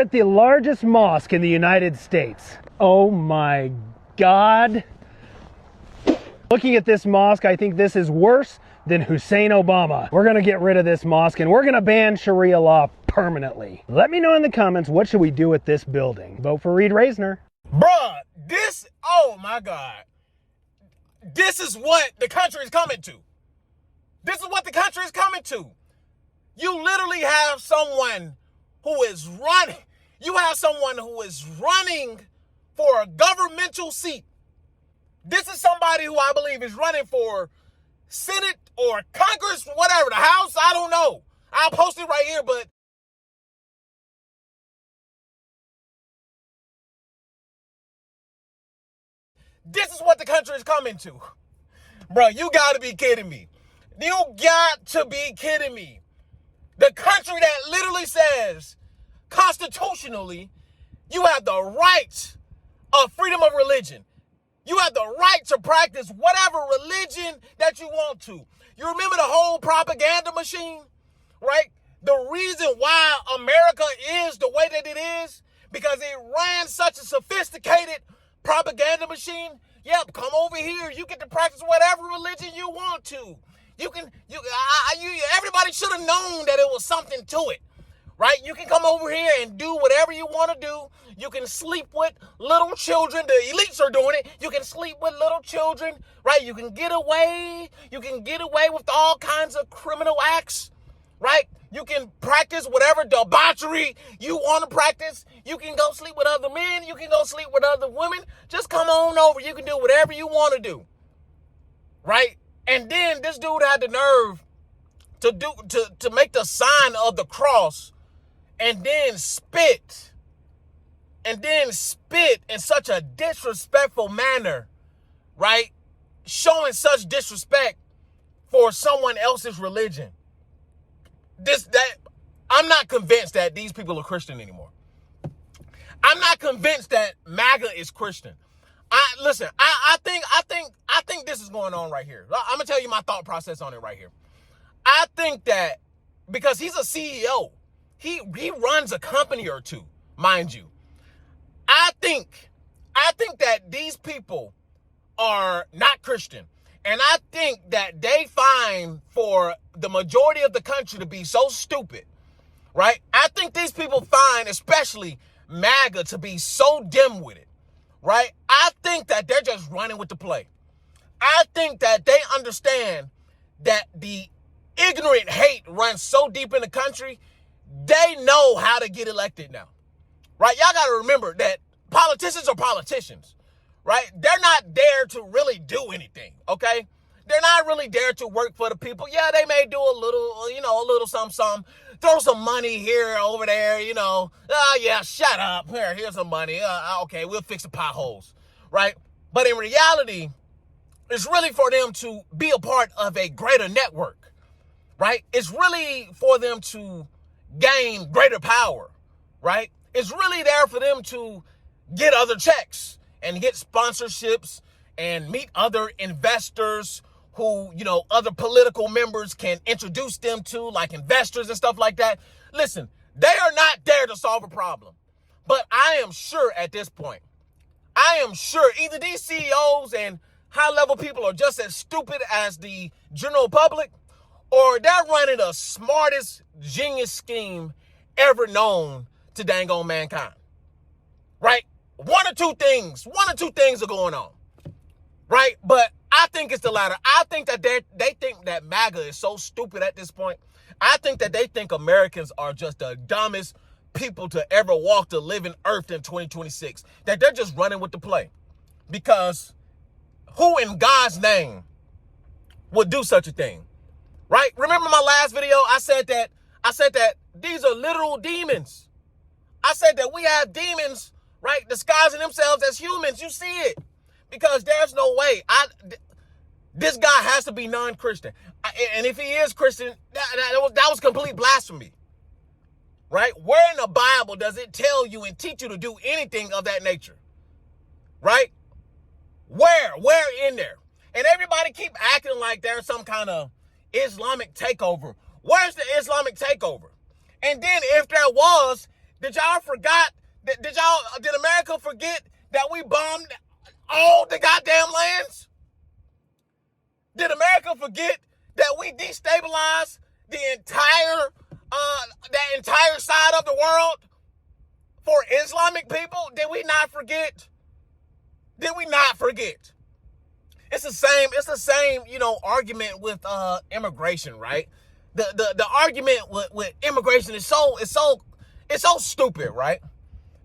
at the largest mosque in the United States. Oh my God. Looking at this mosque, I think this is worse than Hussein Obama. We're gonna get rid of this mosque and we're gonna ban Sharia law permanently. Let me know in the comments, what should we do with this building? Vote for Reed Reisner. Bruh, oh my God. This is what the country is coming to. This is what the country is coming to. You literally have someone who is running. You have someone who is running for a governmental seat. This is somebody who I believe is running for Senate or Congress, whatever, the House, I don't know. I'll post it right here, but this is what the country is coming to. Bro, you gotta be kidding me. You got to be kidding me. The country that literally says, constitutionally, you have the right of freedom of religion. You have the right to practice whatever religion that you want to. You remember the whole propaganda machine, right? The reason why America is the way that it is, because it ran such a sophisticated propaganda machine. Yep, come over here. You get to practice whatever religion you want to. Everybody should have known that it was something to it, right? You can come over here and do whatever you want to do. You can sleep with little children. The elites are doing it. You can sleep with little children, right? You can get away. You can get away with all kinds of criminal acts, right? You can practice whatever debauchery you want to practice. You can go sleep with other men. You can go sleep with other women. Just come on over. You can do whatever you want to do, right? And then this dude had the nerve to make the sign of the cross and then spit in such a disrespectful manner, right? Showing such disrespect for someone else's religion. I'm not convinced that these people are Christian anymore. I'm not convinced that MAGA is Christian. I think this is going on right here. I'm gonna tell you my thought process on it right here. I think that because he's a CEO, he runs a company or two, mind you. I think that these people are not Christian. And I think that they find for the majority of the country to be so stupid, right? I think these people find, especially MAGA, to be so dim-witted, right? I think that they're just running with the play. I think that they understand that the ignorant hate runs so deep in the country, they know how to get elected now, right? Y'all got to remember that politicians are politicians, right? They're not there to really do anything, okay? They're not really there to work for the people. Yeah, they may do a little something, throw some money here, over there, yeah, shut up. Here's some money. Okay, we'll fix the potholes, right? But in reality, it's really for them to be a part of a greater network, right? It's really for them to gain greater power, right? It's really there for them to get other checks and get sponsorships and meet other investors who, other political members can introduce them to, like investors and stuff like that. Listen, they are not there to solve a problem. But I am sure at this point, either these CEOs and high-level people are just as stupid as the general public, or they're running the smartest genius scheme ever known to dang on mankind, right? One or two things are going on, right? But I think it's the latter. I think that they think that MAGA is so stupid at this point. I think that they think Americans are just the dumbest people to ever walk the living earth in 2026. That they're just running with the play. Because who in God's name would do such a thing, right? Remember my last video? I said that these are literal demons. I said that we have demons, right, disguising themselves as humans. You see it. Because there's no way. This guy has to be non-Christian. And if he is Christian, that was complete blasphemy. Right? Where in the Bible does it tell you and teach you to do anything of that nature? Right? Where in there? And everybody keep acting like there's some kind of Islamic takeover. Where's the Islamic takeover? And then if there was, Did y'all forgot? Did America forget that we bombed all the goddamn lands? Did America forget that we destabilized the entire side of the world for Islamic people? Did we not forget? Did we not forget? It's the same, argument with immigration, right? The argument with immigration is so stupid, right?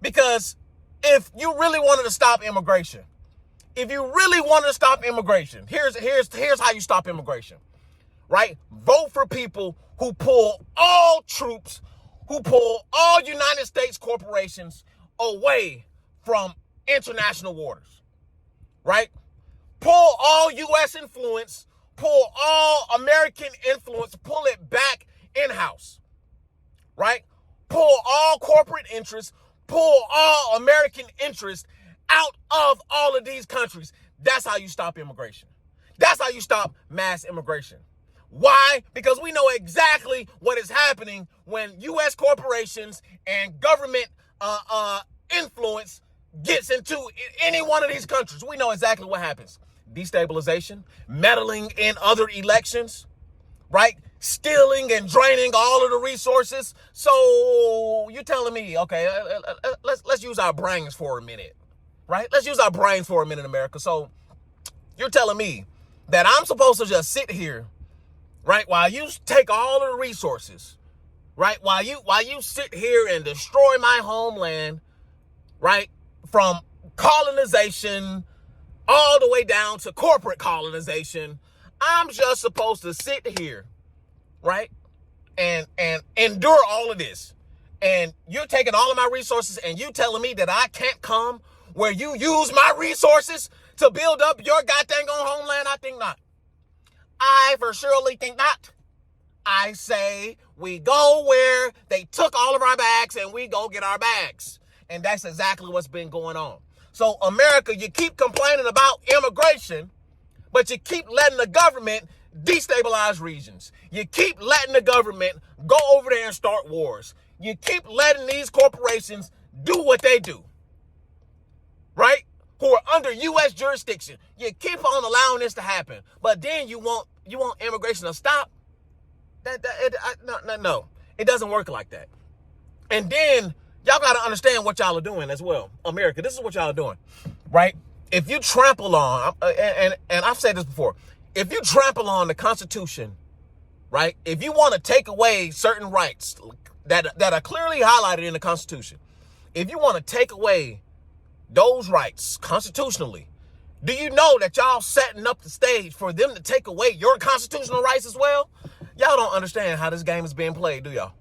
Because if you really wanted to stop immigration, here's how you stop immigration, right? Vote for people who pull all troops, who pull all United States corporations away from international waters, right? Pull all U.S. influence, pull all American influence, pull it back in-house, right? Pull all corporate interests, pull all American interests out of all of these countries. That's how you stop immigration. That's how you stop mass immigration. Why? Because we know exactly what is happening when U.S. corporations and government influence gets into any one of these countries. We know exactly what happens. Destabilization, meddling in other elections, right? Stealing and draining all of the resources. So you're telling me, okay, let's use our brains for a minute, right? Let's use our brains for a minute, America. So you're telling me that I'm supposed to just sit here, right, while you take all of the resources, right, while you sit here and destroy my homeland, right, from colonization all the way down to corporate colonization. I'm just supposed to sit here, right, and endure all of this. And you're taking all of my resources and you telling me that I can't come where you use my resources to build up your goddamn homeland? I think not. I for surely think not. I say we go where they took all of our bags and we go get our bags. And that's exactly what's been going on. So America, you keep complaining about immigration, but you keep letting the government destabilize regions. You keep letting the government go over there and start wars. You keep letting these corporations do what they do, right? Who are under U.S. jurisdiction. You keep on allowing this to happen, but then you want immigration to stop. No, it doesn't work like that. And then y'all got to understand what y'all are doing as well. America, this is what y'all are doing, right? If you trample on, and I've said this before, if you trample on the Constitution, right? If you want to take away certain rights that are clearly highlighted in the Constitution, if you want to take away those rights constitutionally, do you know that y'all setting up the stage for them to take away your constitutional rights as well? Y'all don't understand how this game is being played, do y'all?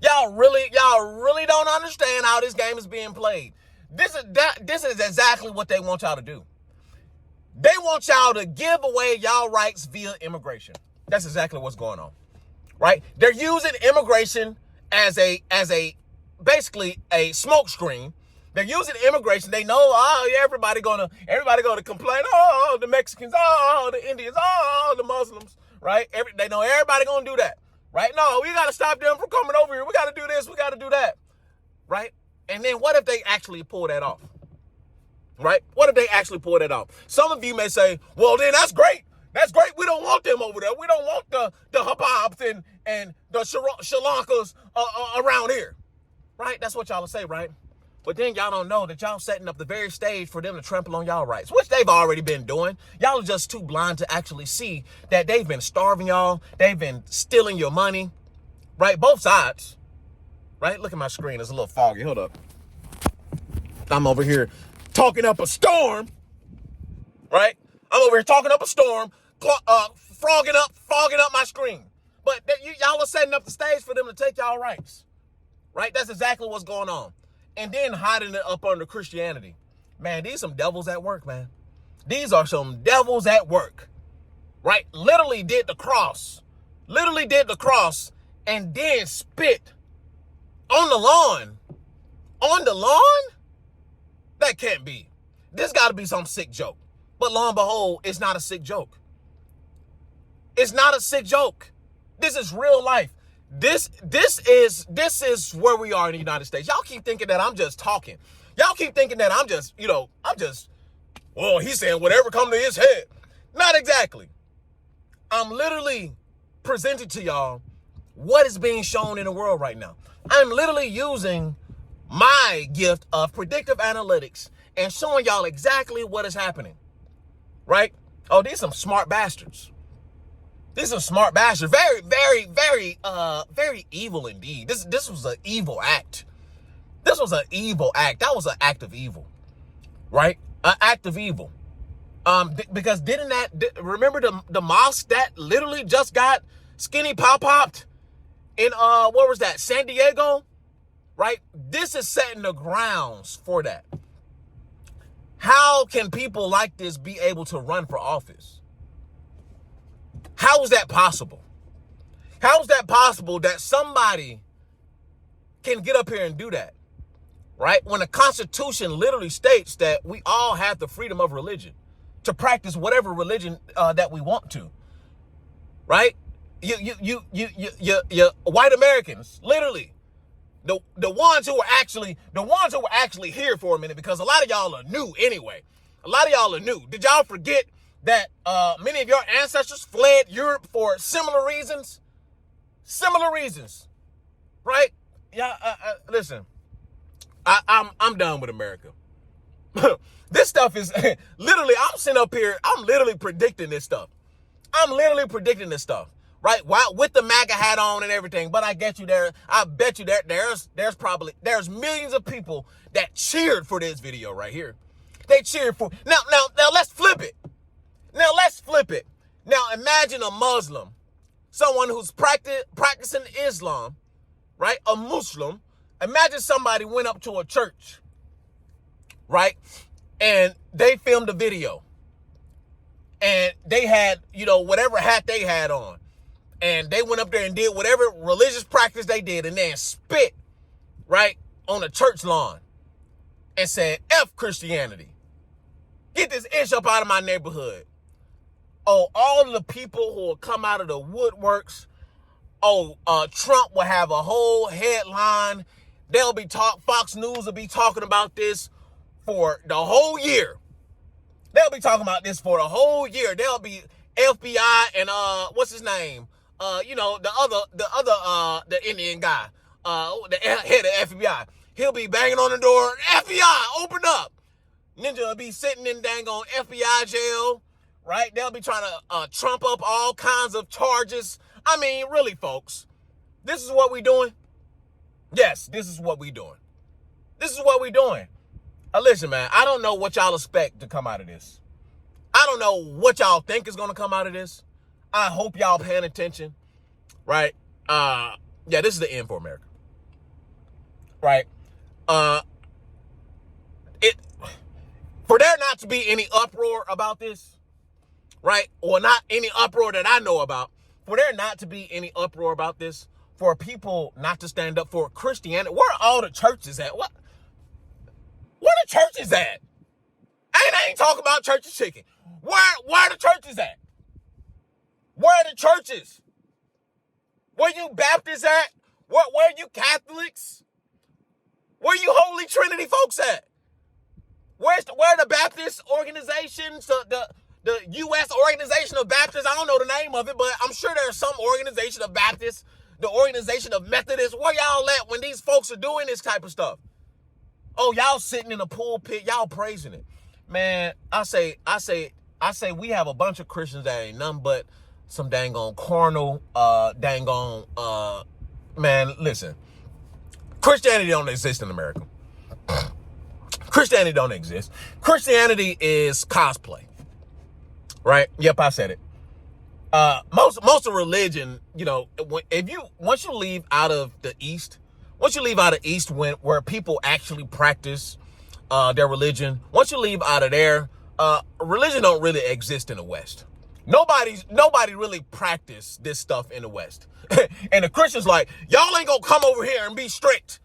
Y'all really don't understand how this game is being played. This is exactly what they want y'all to do. They want y'all to give away y'all rights via immigration. That's exactly what's going on, right? They're using immigration as basically a smokescreen. They're using immigration. They know, everybody gonna complain. Oh, the Mexicans. Oh, the Indians. Oh, the Muslims. Right? They know everybody gonna do that. Right? No, we gotta stop them from coming over here. We gotta do this. We gotta do that. Right? And then what if they actually pull that off? Right? What if they actually pull that off? Some of you may say, well, then that's great. That's great. We don't want them over there. We don't want the Hababs and the Sri Lankas around here. Right? That's what y'all will say, right? But then y'all don't know that y'all setting up the very stage for them to trample on y'all rights, which they've already been doing. Y'all are just too blind to actually see that they've been starving y'all. They've been stealing your money, right? Both sides, right? Look at my screen. It's a little foggy. Hold up. I'm over here talking up a storm, right? I'm over here talking up a storm, fogging up my screen. But y'all are setting up the stage for them to take y'all rights, right? That's exactly what's going on. And then hiding it up under Christianity. Man, these some devils at work, man. These are some devils at work, right? Literally did the cross and then spit on the lawn. On the lawn? That can't be. This got to be some sick joke. But lo and behold, it's not a sick joke. It's not a sick joke. This is real life. This is where we are in the United States. Y'all keep thinking that I'm just talking. Y'all keep thinking that I'm just, well, he's saying whatever come to his head. Not exactly. I'm literally presenting to y'all what is being shown in the world right now. I'm literally using my gift of predictive analytics and showing y'all exactly what is happening. Right? Oh, these some smart bastards. These are smart bastards. Very, very, very, very evil indeed. This was an evil act. This was an evil act. That was an act of evil, right? An act of evil. Because remember the mosque that literally just got skinny popped in what was that, San Diego, right? This is setting the grounds for that. How can people like this be able to run for office? How is that possible? How is that possible that somebody can get up here and do that? Right? When the Constitution literally states that we all have the freedom of religion to practice whatever religion that we want to. Right? You white Americans, literally, the ones who were actually here for a minute, because a lot of y'all are new anyway. A lot of y'all are new. Did y'all forget that many of your ancestors fled Europe for similar reasons? Similar reasons, right? Yeah. Listen, I'm done with America. This stuff is literally. I'm sitting up here. I'm literally predicting this stuff. Right? While with the MAGA hat on and everything. But I get you there. I bet you there's millions of people that cheered for this video right here. They cheered for. Now let's flip it. Now imagine a Muslim, someone who's practicing Islam, right? A Muslim. Imagine somebody went up to a church, right? And they filmed a video. And they had, whatever hat they had on. And they went up there and did whatever religious practice they did and then spit, right, on a church lawn and said, F Christianity. Get this ish up out of my neighborhood. Oh, all the people who will come out of the woodworks. Oh, Trump will have a whole headline. Fox News will be talking about this for the whole year. They'll be talking about this for the whole year. There'll be FBI and what's his name? The Indian guy, the head of FBI. He'll be banging on the door. FBI, open up. Ninja will be sitting in dang on FBI jail, right? They'll be trying to trump up all kinds of charges. I mean, really, folks, this is what we doing? Yes, this is what we doing. Listen, man, I don't know what y'all expect to come out of this. I don't know what y'all think is going to come out of this. I hope y'all paying attention, right? This is the end for America, right? For there not to be any uproar about this, right? Or not any uproar that I know about, for there not to be any uproar about this, for people not to stand up for Christianity. Where are all the churches at? Where the churches at? I ain't talking about churches chicken. Where are the churches at? Where are the churches? Where you Baptists at? Where are you Catholics? Where you Holy Trinity folks at? Where are the Baptist organizations, the U.S. Organization of Baptists? I don't know the name of it, but I'm sure there's some organization of Baptists, the Organization of Methodists. Where y'all at when these folks are doing this type of stuff? Oh, y'all sitting in a pulpit, y'all praising it. Man, I say we have a bunch of Christians that ain't nothing but some dang on carnal, man, listen. Christianity don't exist in America. Christianity don't exist. Christianity is cosplay. Right? Yep, I said it. Most of religion, once you leave out of the East, where people actually practice their religion, once you leave out of there, religion don't really exist in the West. Nobody really practice this stuff in the West. And the Christians like, y'all ain't gonna come over here and be strict.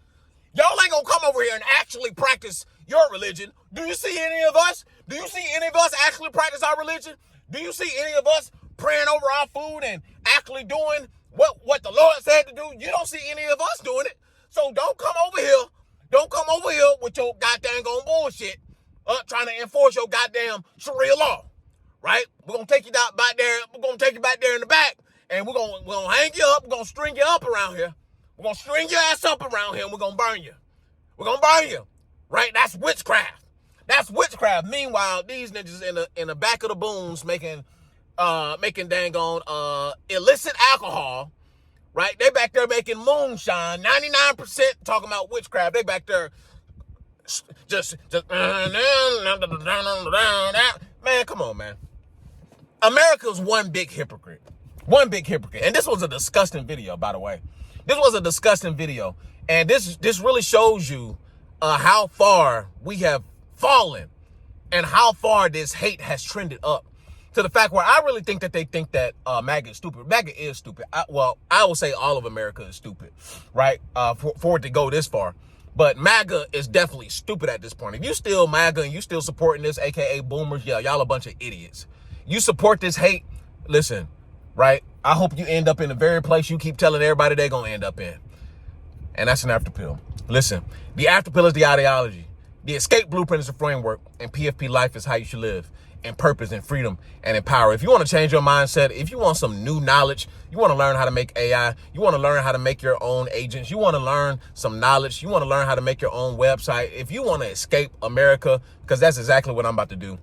Y'all ain't gonna come over here and actually practice your religion. Do you see any of us? Do you see any of us actually practice our religion? Do you see any of us praying over our food and actually doing what the Lord said to do. You don't see any of us doing it. So don't come over here. Don't come over here with your goddamn bullshit, trying to enforce your goddamn Sharia law, right? We're gonna take you down back there. We're gonna take you back there in the back, and we're gonna hang you up. We're gonna string you up around here. We're gonna string your ass up around here, and we're gonna burn you. We're gonna burn you, right? That's witchcraft. That's witchcraft. Meanwhile, these niggas in the back of the booms making dang on illicit alcohol, right? They back there making moonshine. 99% talking about witchcraft. They back there just man, come on, man. America's one big hypocrite. One big hypocrite. And this was a disgusting video, by the way. This was a disgusting video. And this really shows you how far we have fallen and how far this hate has trended up to the fact where I really think that they think that MAGA is stupid. MAGA is stupid. I will say all of America is stupid, right? For it to go this far. But MAGA is definitely stupid at this point. If you still MAGA and you still supporting this, AKA boomers, yeah, y'all a bunch of idiots. You support this hate, listen, right? I hope you end up in the very place you keep telling everybody they're going to end up in. And that's an after pill. Listen, the after pill is the ideology. The escape blueprint is the framework. And PFP life is how you should live. And purpose and freedom and in power. If you want to change your mindset, if you want some new knowledge, you want to learn how to make AI, you want to learn how to make your own agents, you want to learn some knowledge, you want to learn how to make your own website, if you want to escape America, because that's exactly what I'm about to do,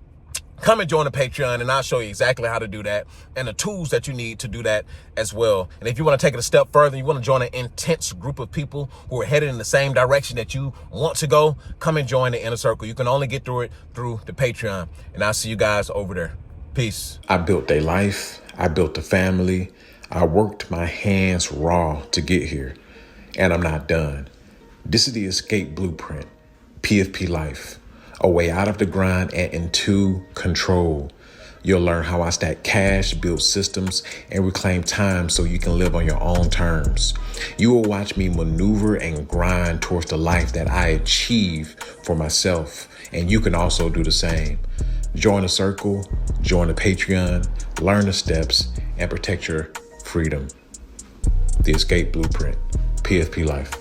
come and join the Patreon and I'll show you exactly how to do that and the tools that you need to do that as well. And if you want to take it a step further, you want to join an intense group of people who are headed in the same direction that you want to go, come and join the inner circle. You can only get through it through the Patreon. And I'll see you guys over there. Peace. I built a life. I built a family. I worked my hands raw to get here. And I'm not done. This is the escape blueprint. PFP life. A way out of the grind and into control. You'll learn how I stack cash, build systems, and reclaim time so you can live on your own terms. You will watch me maneuver and grind towards the life that I achieve for myself, and you can also do the same. Join the circle, join the Patreon, learn the steps, and protect your freedom. The escape blueprint, PFP life.